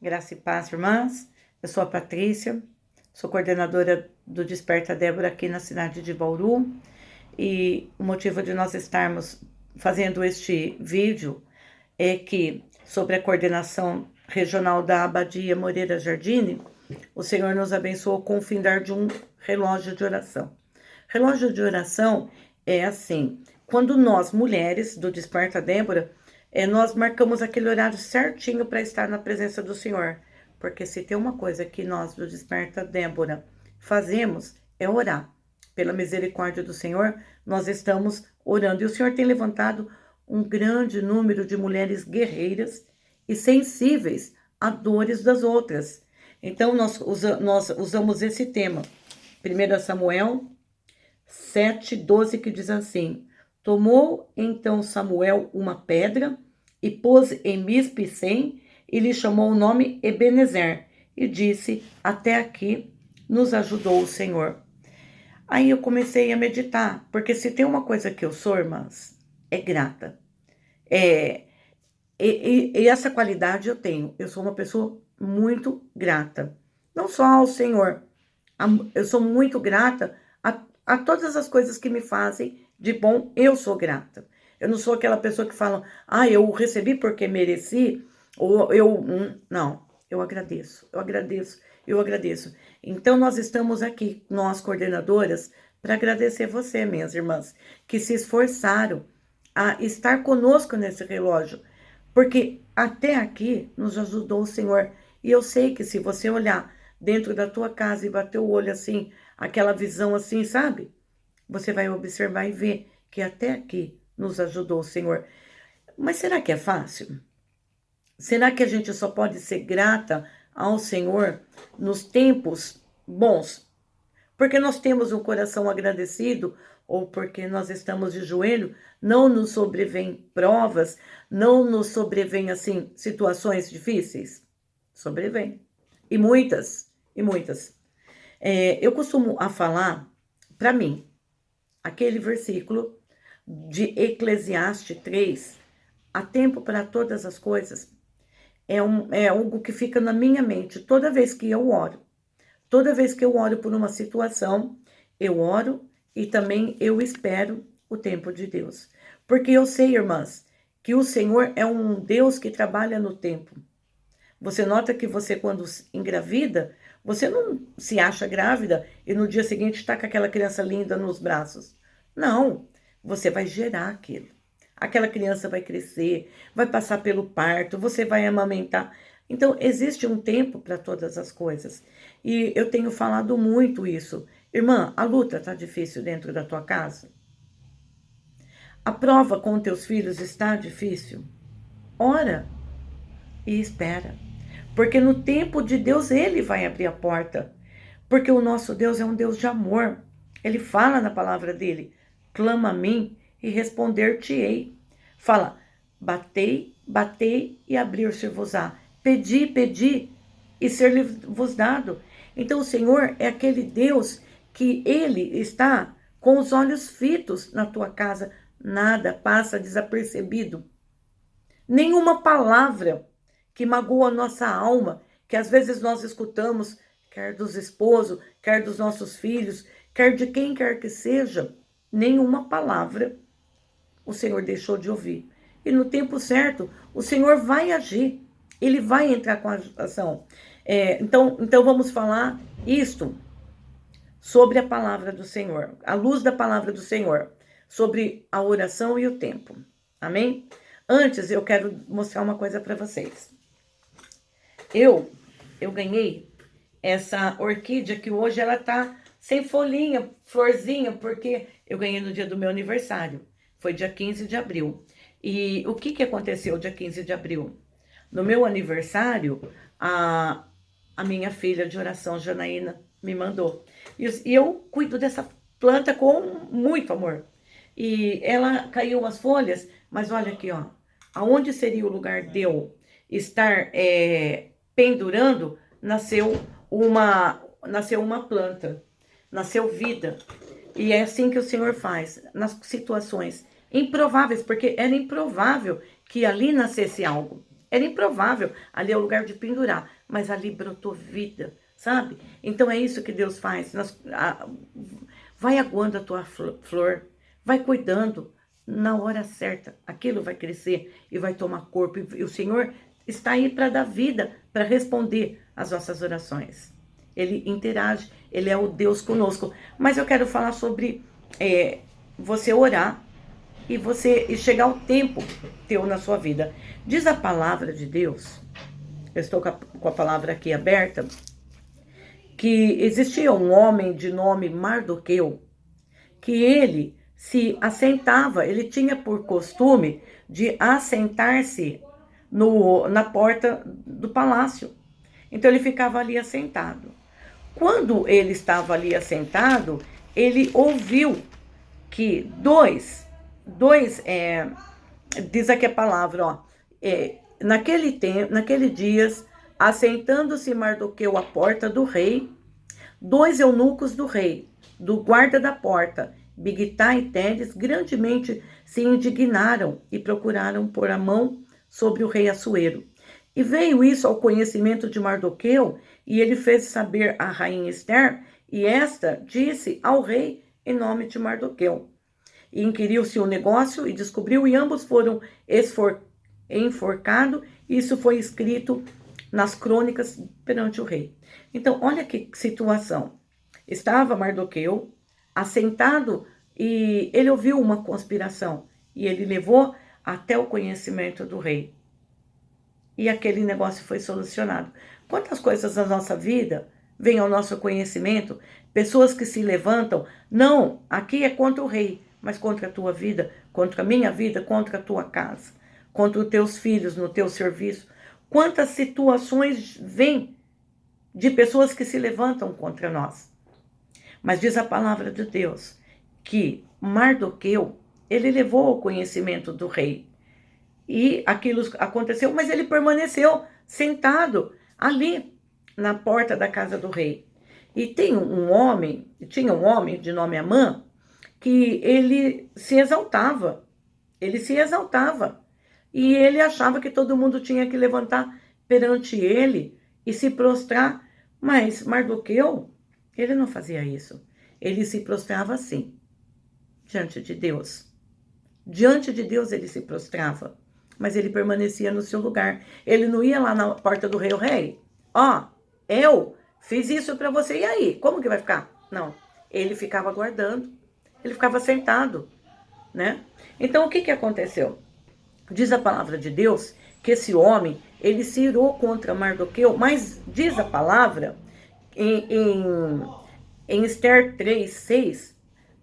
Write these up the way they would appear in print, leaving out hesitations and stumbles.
Graça e paz, irmãs. Eu sou a Patrícia, sou coordenadora do Desperta Débora aqui na cidade de Bauru. E o motivo de nós estarmos fazendo este vídeo é que, sobre a coordenação regional da Abadia Moreira Jardine, o Senhor nos abençoou com o findar de um relógio de oração. Relógio de oração é assim, quando nós, mulheres do Desperta Débora, nós marcamos aquele horário certinho para estar na presença do Senhor. Porque se tem uma coisa que nós do Desperta Débora fazemos, é orar. Pela misericórdia do Senhor, nós estamos orando. E o Senhor tem levantado um grande número de mulheres guerreiras e sensíveis a dores das outras. Então, nós usamos esse tema. 1 Samuel 7:12, que diz assim: Tomou então Samuel uma pedra e pôs em Mispe Sem, e lhe chamou o nome Ebenezer, e disse: Até aqui nos ajudou o Senhor. Aí eu comecei a meditar, porque se tem uma coisa que eu sou, irmãs, é grata. E essa qualidade eu tenho. Eu sou uma pessoa muito grata. Não só ao Senhor. Eu sou muito grata a todas as coisas que me fazem de bom. Eu sou grata. Eu não sou aquela pessoa que fala, eu recebi porque mereci, ou não, eu agradeço. Então, nós estamos aqui, nós coordenadoras, para agradecer você, minhas irmãs, que se esforçaram a estar conosco nesse relógio, porque até aqui nos ajudou o Senhor. E eu sei que se você olhar dentro da tua casa e bater o olho assim, aquela visão assim, sabe? Você vai observar e ver que até aqui nos ajudou o Senhor. Mas será que é fácil? Será que a gente só pode ser grata ao Senhor nos tempos bons? Porque nós temos um coração agradecido ou porque nós estamos de joelho, não nos sobrevêm provas, não nos sobrevêm, assim, situações difíceis? Sobrevêm. E muitas. Eu costumo falar, para mim, aquele versículo de Eclesiastes 3, há tempo para todas as coisas, é algo que fica na minha mente toda vez que eu oro. Toda vez que eu oro por uma situação, eu oro e também eu espero o tempo de Deus. Porque eu sei, irmãs, que o Senhor é um Deus que trabalha no tempo. Você nota que você, quando engravida, você não se acha grávida e no dia seguinte está com aquela criança linda nos braços. Não, você vai gerar aquilo. Aquela criança vai crescer, vai passar pelo parto, você vai amamentar. Então, existe um tempo para todas as coisas. E eu tenho falado muito isso. Irmã, a luta está difícil dentro da tua casa? A prova com teus filhos está difícil? Ora e espera. Porque no tempo de Deus, Ele vai abrir a porta. Porque o nosso Deus é um Deus de amor. Ele fala na palavra dele: clama a mim e responder-te-ei. Fala: batei e abrir-se-vos-á. Pedi e ser-vos dado. Então o Senhor é aquele Deus que Ele está com os olhos fitos na tua casa. Nada passa desapercebido. Nenhuma palavra que magoa a nossa alma, que às vezes nós escutamos, quer dos esposos, quer dos nossos filhos, quer de quem quer que seja, nenhuma palavra o Senhor deixou de ouvir. E no tempo certo, o Senhor vai agir. Ele vai entrar com a ação. Então vamos falar isto sobre a palavra do Senhor, à luz da palavra do Senhor, sobre a oração e o tempo. Amém? Antes, eu quero mostrar uma coisa para vocês. Eu ganhei essa orquídea que hoje ela tá sem folhinha, florzinha, porque eu ganhei no dia do meu aniversário. Foi dia 15 de abril. E o que aconteceu dia 15 de abril? No meu aniversário, a minha filha de oração, Janaína, me mandou. E eu cuido dessa planta com muito amor. E ela caiu as folhas, mas olha aqui, ó. Aonde seria o lugar de eu estar pendurando, nasceu uma planta, nasceu vida. E é assim que o Senhor faz, nas situações improváveis, porque era improvável que ali nascesse algo. Era improvável. Ali é o lugar de pendurar, mas ali brotou vida, sabe? Então é isso que Deus faz. Vai aguando a tua flor, vai cuidando na hora certa. Aquilo vai crescer e vai tomar corpo. E o Senhor está aí para dar vida, para responder às nossas orações. Ele interage, ele é o Deus conosco. Mas eu quero falar sobre você orar e chegar ao tempo teu na sua vida. Diz a palavra de Deus, eu estou com a palavra aqui aberta, que existia um homem de nome Mardoqueu, que ele se assentava, ele tinha por costume de assentar-se na porta do palácio. Então ele ficava ali assentado. Quando ele estava ali assentado, ele ouviu que diz aqui a palavra, ó, naquele dias, assentando-se Mardoqueu à porta do rei, 2 eunucos do rei, do guarda da porta, Bigtai e Teres, grandemente se indignaram e procuraram pôr a mão sobre o rei Assuero. E veio isso ao conhecimento de Mardoqueu, e ele fez saber à rainha Ester, e esta disse ao rei em nome de Mardoqueu. E inquiriu-se o negócio e descobriu, e ambos foram enforcados, e isso foi escrito nas crônicas perante o rei. Então, olha que situação. Estava Mardoqueu assentado e ele ouviu uma conspiração, e ele levou até o conhecimento do rei. E aquele negócio foi solucionado. Quantas coisas na nossa vida vêm ao nosso conhecimento, pessoas que se levantam, não, aqui é contra o rei, mas contra a tua vida, contra a minha vida, contra a tua casa, contra os teus filhos, no teu serviço. Quantas situações vêm de pessoas que se levantam contra nós. Mas diz a palavra de Deus que Mardoqueu, ele levou ao conhecimento do rei. E aquilo aconteceu, mas ele permaneceu sentado ali na porta da casa do rei. E tinha um homem de nome Amã, que ele se exaltava. E ele achava que todo mundo tinha que levantar perante ele e se prostrar. Mas Mardoqueu, ele não fazia isso. Ele se prostrava assim, diante de Deus. Diante de Deus ele se prostrava. Mas ele permanecia no seu lugar. Ele não ia lá na porta do rei, o rei, eu fiz isso para você, e aí? Como que vai ficar? Não, ele ficava aguardando, ele ficava sentado, né? Então, o que aconteceu? Diz a palavra de Deus que esse homem, ele se irou contra Mardoqueu, mas diz a palavra em Ester 3:6,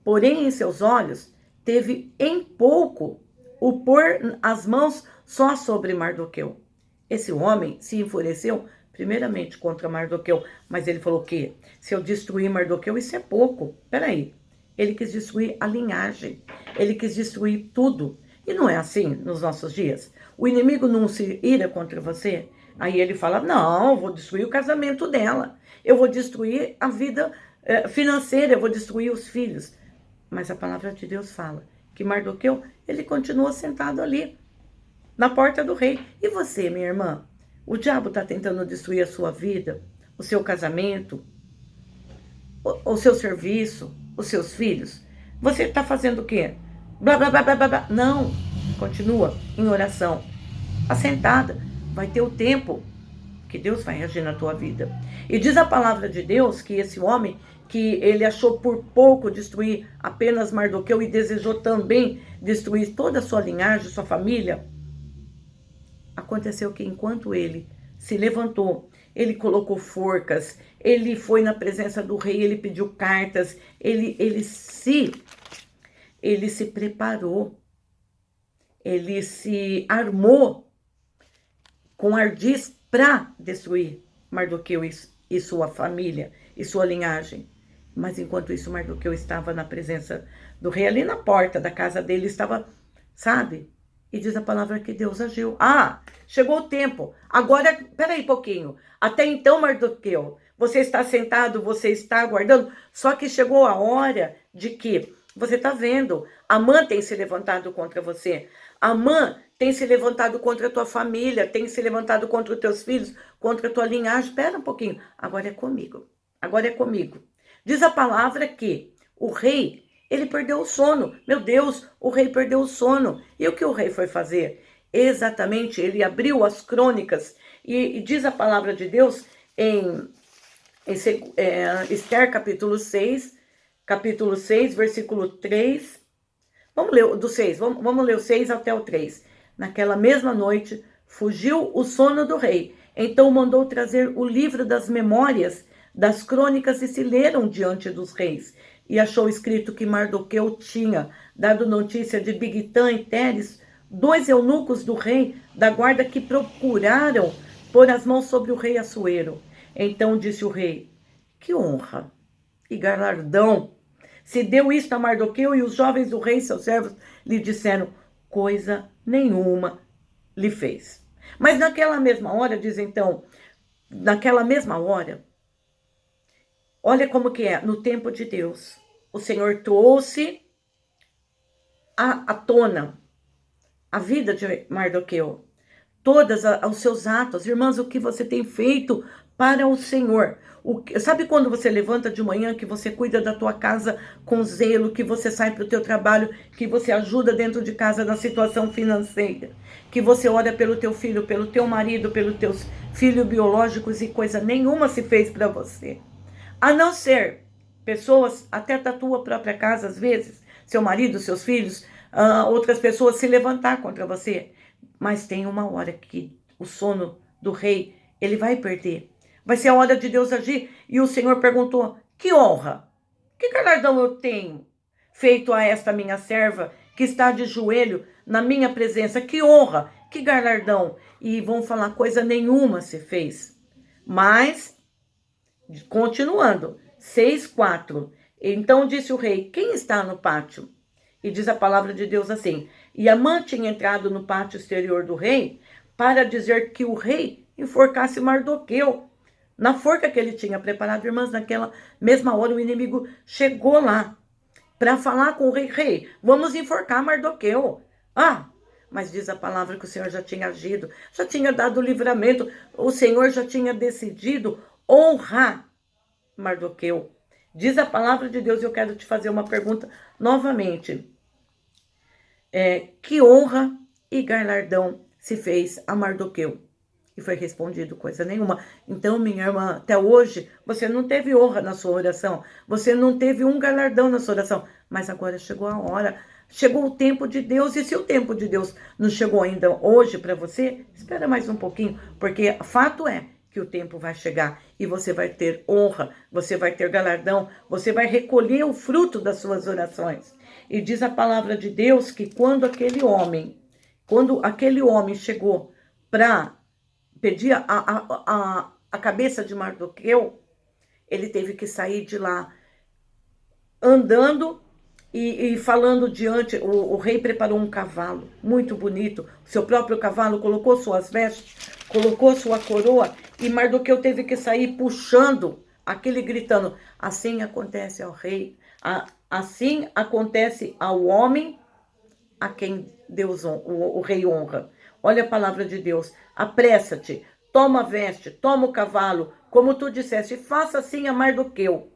porém em seus olhos teve em pouco o pôr as mãos só sobre Mardoqueu. Esse homem se enfureceu primeiramente contra Mardoqueu, mas ele falou que se eu destruir Mardoqueu, isso é pouco. Peraí, ele quis destruir a linhagem, ele quis destruir tudo. E não é assim nos nossos dias? O inimigo não se ira contra você? Aí ele fala, não, eu vou destruir o casamento dela, eu vou destruir a vida financeira, eu vou destruir os filhos. Mas a palavra de Deus fala que Mardoqueu, ele continua sentado ali, na porta do rei. E você, minha irmã? O diabo está tentando destruir a sua vida, o seu casamento, o seu serviço, os seus filhos. Você está fazendo o quê? Blá, blá, blá, blá, blá, blá. Não, continua em oração, assentada. Vai ter o tempo que Deus vai agir na tua vida. E diz a palavra de Deus que esse homem, que ele achou por pouco destruir apenas Mardoqueu e desejou também destruir toda a sua linhagem, sua família. Aconteceu que enquanto ele se levantou, ele colocou forcas, ele foi na presença do rei, ele pediu cartas, ele se preparou, ele se armou com ardis para destruir Mardoqueu e sua família e sua linhagem. Mas enquanto isso, Mardoqueu estava na presença do rei, ali na porta da casa dele, estava, sabe? E diz a palavra que Deus agiu. Chegou o tempo. Agora, peraí pouquinho. Até então, Mardoqueu, você está sentado, você está aguardando. Só que chegou a hora de que, você está vendo, Amã tem se levantado contra você. Amã tem se levantado contra a tua família, tem se levantado contra os teus filhos, contra a tua linhagem. Espera um pouquinho, agora é comigo, agora é comigo. Diz a palavra que o rei, ele perdeu o sono. Meu Deus, o rei perdeu o sono. E o que o rei foi fazer? Exatamente, ele abriu as crônicas e diz a palavra de Deus em Esther capítulo 6, versículo 3. Vamos ler do 6, vamos ler o 6 até o 3. Naquela mesma noite, fugiu o sono do rei. Então mandou trazer o livro das memórias das crônicas e se leram diante dos reis. E achou escrito que Mardoqueu tinha dado notícia de Bigtã e Teres, 2 eunucos do rei, da guarda que procuraram pôr as mãos sobre o rei Assuero. Então disse o rei: que honra e galardão se deu isto a Mardoqueu. E os jovens do rei, seus servos, lhe disseram: coisa nenhuma lhe fez. Mas naquela mesma hora, diz então, naquela mesma hora, olha como que é, no tempo de Deus, o Senhor trouxe à tona a vida de Mardoqueu, todos os seus atos. Irmãs, o que você tem feito para o Senhor? Sabe quando você levanta de manhã, que você cuida da tua casa com zelo, que você sai para o teu trabalho, que você ajuda dentro de casa na situação financeira, que você ora pelo teu filho, pelo teu marido, pelos teus filhos biológicos e coisa nenhuma se fez para você. A não ser pessoas, até da tua própria casa, às vezes, seu marido, seus filhos, outras pessoas se levantar contra você. Mas tem uma hora que o sono do rei, ele vai perder. Vai ser a hora de Deus agir. E o Senhor perguntou: que honra, que galardão eu tenho feito a esta minha serva que está de joelho na minha presença? Que honra, que galardão. E vão falar: coisa nenhuma se fez. Mas, continuando, 6:4. Então disse o rei: quem está no pátio? E diz a palavra de Deus assim: e Amã tinha entrado no pátio exterior do rei para dizer que o rei enforcasse Mardoqueu. Na forca que ele tinha preparado, irmãs, naquela mesma hora o inimigo chegou lá para falar com o rei: rei, vamos enforcar Mardoqueu. Mas diz a palavra que o Senhor já tinha agido, já tinha dado o livramento, o Senhor já tinha decidido honrar Mardoqueu. Diz a palavra de Deus, e eu quero te fazer uma pergunta novamente. Que honra e galardão se fez a Mardoqueu? E foi respondido: coisa nenhuma. Então, minha irmã, até hoje, você não teve honra na sua oração, você não teve um galardão na sua oração, mas agora chegou a hora, chegou o tempo de Deus. E se o tempo de Deus não chegou ainda hoje para você, espera mais um pouquinho, porque fato é que o tempo vai chegar e você vai ter honra, você vai ter galardão, você vai recolher o fruto das suas orações. E diz a palavra de Deus que quando aquele homem chegou para pedir a cabeça de Mardoqueu, ele teve que sair de lá andando e falando diante. O rei preparou um cavalo muito bonito, seu próprio cavalo, colocou suas vestes, colocou sua coroa, e Mardoqueu teve que sair puxando aquele, gritando: assim acontece ao rei, assim acontece ao homem a quem Deus, o rei honra. Olha a palavra de Deus: apressa-te, toma a veste, toma o cavalo, como tu disseste, e faça assim a Mardoqueu.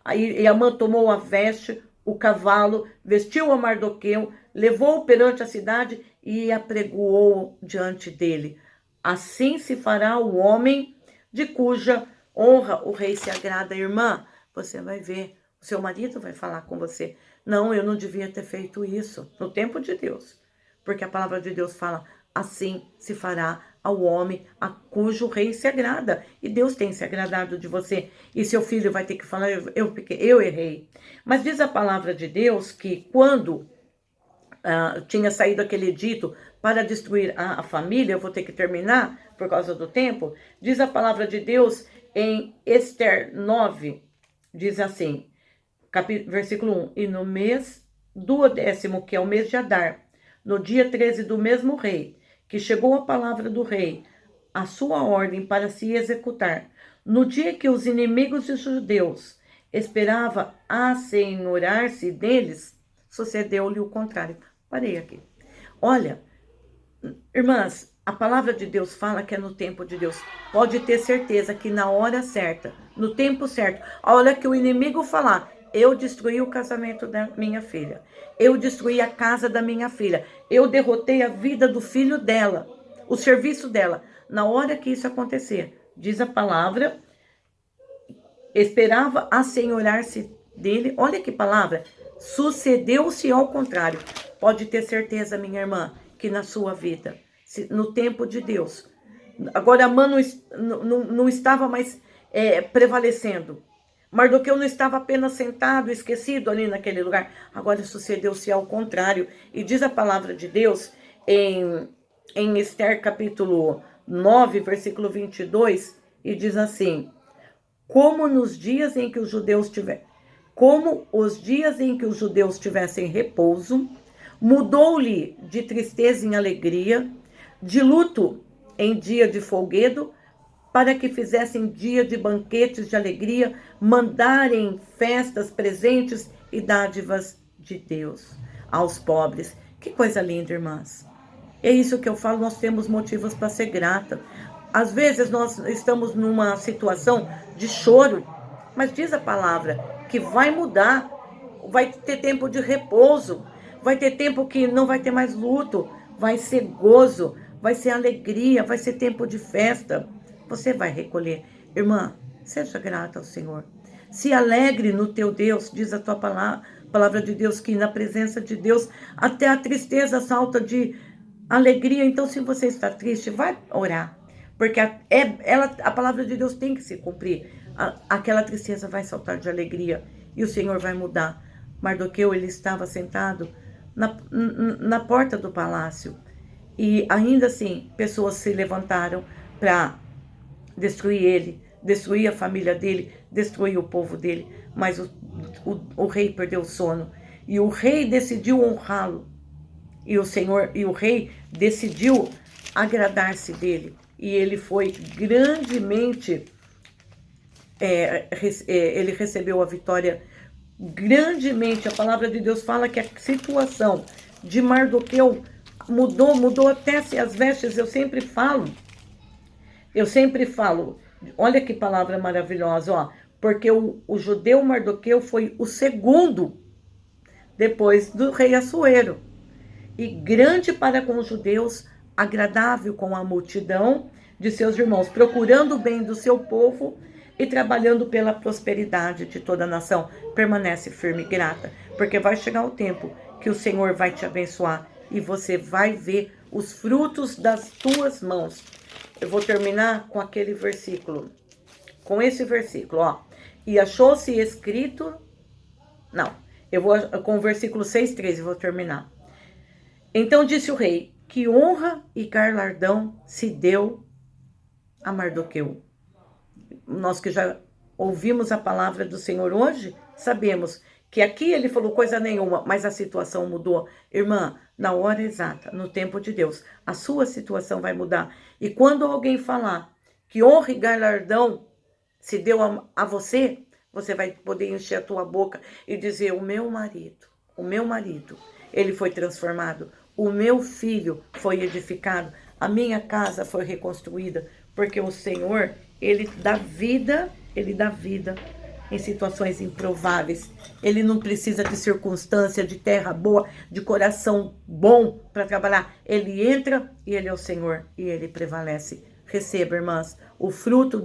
Aí Amã tomou a veste, o cavalo, vestiu a Mardoqueu, levou-o perante a cidade e apregoou diante dele. Assim se fará o homem de cuja honra o rei se agrada. Irmã, você vai ver, o seu marido vai falar com você: não, eu não devia ter feito isso no tempo de Deus. Porque a palavra de Deus fala: assim se fará ao homem a cujo rei se agrada. E Deus tem se agradado de você. E seu filho vai ter que falar: eu errei. Mas diz a palavra de Deus que quando tinha saído aquele edito para destruir a família, eu vou ter que terminar por causa do tempo, diz a palavra de Deus em Esther 9, diz assim, versículo 1, e no mês 12º, que é o mês de Adar, no dia 13 do mesmo rei, que chegou a palavra do rei, a sua ordem para se executar, no dia que os inimigos dos judeus esperavam assenhorar-se deles, sucedeu-lhe o contrário. Parei aqui. Olha, Irmãs, a palavra de Deus fala que é no tempo de Deus. Pode ter certeza que na hora certa, no tempo certo, a hora que o inimigo falar, eu destruí o casamento da minha filha, eu destruí a casa da minha filha, eu derrotei a vida do filho dela, o serviço dela. Na hora que isso acontecer, diz a palavra, esperava assenhorar-se dele. Olha que palavra, sucedeu-se ao contrário. Pode ter certeza, minha irmã, que na sua vida, no tempo de Deus, agora Amã não estava mais prevalecendo. Mardoqueu não estava apenas sentado, esquecido ali naquele lugar. Agora sucedeu-se ao contrário. E diz a palavra de Deus em Esther capítulo 9, versículo 22, e diz assim: como os dias em que os judeus tivessem repouso, mudou-lhe de tristeza em alegria, de luto em dia de folguedo, para que fizessem dia de banquetes de alegria, mandarem festas, presentes e dádivas de Deus aos pobres. Que coisa linda, irmãs. É isso que eu falo, nós temos motivos para ser grata. Às vezes nós estamos numa situação de choro, mas diz a palavra que vai mudar, vai ter tempo de repouso, vai ter tempo que não vai ter mais luto, vai ser gozo, vai ser alegria, vai ser tempo de festa. Você vai recolher. Irmã, seja grata ao Senhor. Se alegre no teu Deus, diz a tua palavra de Deus, que na presença de Deus até a tristeza salta de alegria. Então, se você está triste, vai orar. Porque a palavra de Deus tem que se cumprir. Aquela tristeza vai saltar de alegria e o Senhor vai mudar. Mardoqueu, ele estava sentado na porta do palácio. E ainda assim, pessoas se levantaram para destruir ele, destruir a família dele, destruir o povo dele. Mas o rei perdeu o sono. E o rei decidiu honrá-lo. E o rei decidiu agradar-se dele. E ele foi grandemente, ele recebeu a vitória grandemente. A palavra de Deus fala que a situação de Mardoqueu mudou até as vestes. Eu sempre falo, olha que palavra maravilhosa, ó, porque o judeu Mardoqueu foi o segundo depois do rei Assuero. E grande para com os judeus, agradável com a multidão de seus irmãos, procurando o bem do seu povo e trabalhando pela prosperidade de toda a nação. Permanece firme e grata, porque vai chegar o tempo que o Senhor vai te abençoar e você vai ver os frutos das tuas mãos. Eu vou terminar com aquele versículo, com esse versículo, ó. E achou-se escrito, eu vou com o versículo 6:13, vou terminar. Então disse o rei, que honra e galardão se deu a Mardoqueu. Nós que já ouvimos a palavra do Senhor hoje, sabemos que aqui ele falou coisa nenhuma, mas a situação mudou. Irmã, na hora exata, no tempo de Deus, a sua situação vai mudar. E quando alguém falar que honra e galardão se deu a você, você vai poder encher a tua boca e dizer, o meu marido, ele foi transformado. O meu filho foi edificado, a minha casa foi reconstruída, porque o Senhor, ele dá vida em situações improváveis. Ele não precisa de circunstância, de terra boa, de coração bom para trabalhar. Ele entra e ele é o Senhor e ele prevalece. Receba, irmãs, o fruto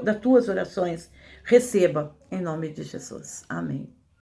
das tuas orações. Receba, em nome de Jesus. Amém.